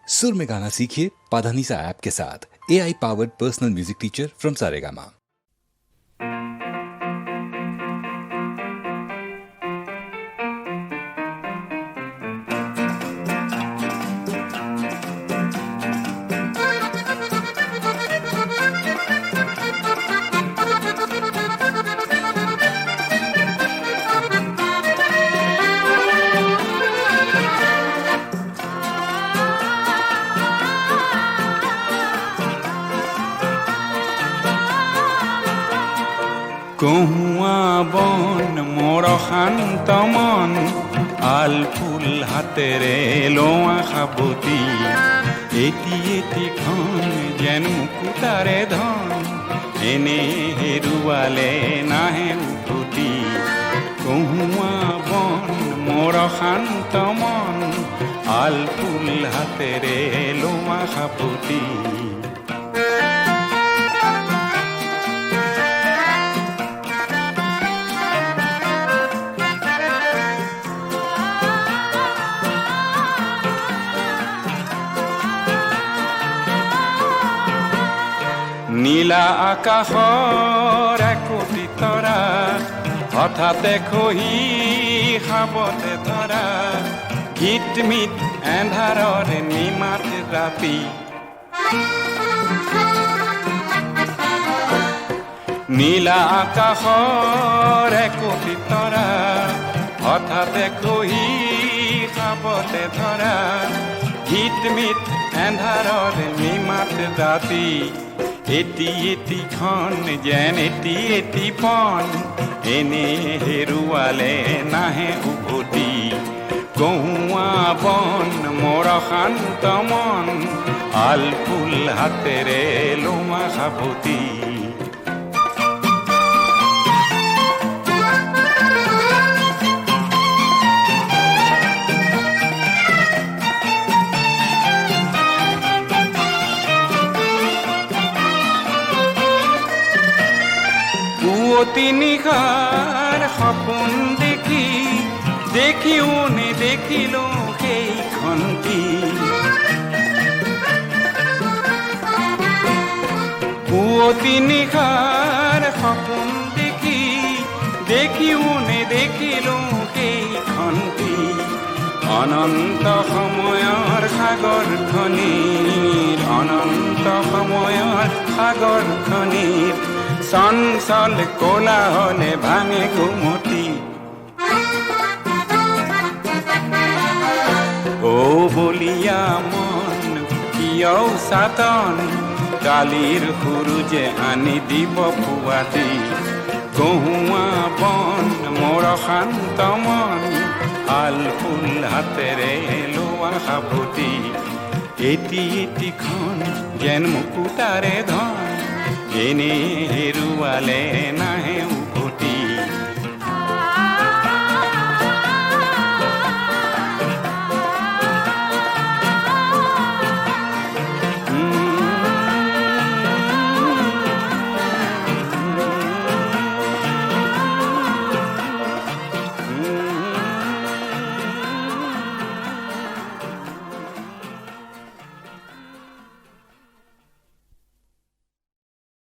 सुर में गाना सीखिए पाधानीसा ऐप के साथ। AI powered personal music teacher from Saregama. কহুয়া বন মোর শান্ত মন আল ফুল হাতেৰে লোৱা সাবতি এটি এটিখন যেন মুকুতাৰে ধন এনে হেৰুৱালে নাহে উভতি। কহুয়া বন মোৰ শান্ত মন আল ফুল হাতেৰে লোৱা সাবতি। নীলা আকাশৰ একোটি তৰা হঠাতে খহি খাবতে ধৰা গীতমিত এন্ধাৰৰ নিমাত ৰাতি। নীলা আকাশৰ একোটি তৰা হঠাতে খহি খাবতে ধৰা গীতমিত এন্ধাৰৰ নিমাত ৰাতি। এটি এটিখন যেন এটি এটি পন এনে হেৰুৱালে নাহে উভতি। কহুৱা বন মোৰ শান্ত মন আল ফুল হাতেৰে লোৱা সাবতি। পুৱতি নিশাৰ সপোন দেখি দেখিও নেদেখিলো সেইখন কি। পুৱতি নিশাৰ সপোন দেখি দেখিও নেদেখিলো সেইখন কি। অনন্ত সময়ৰ সাগৰখনিৰ অনন্ত সময়ৰ সাগৰখনিৰ চঞ্চল কোলাহলে ভাঙে ঘুমতি। ও বলিয়া মন কিয় সাতন কালিৰ সূৰুজে আনি দিব পুৱাতি। কহুৱা বন মোৰ শান্ত মন আল ফুল হাতেৰে লোৱা সাবতি। এটি এটিখন যেন মুকুতাৰে ধন এনে হেৰুৱালে নাহে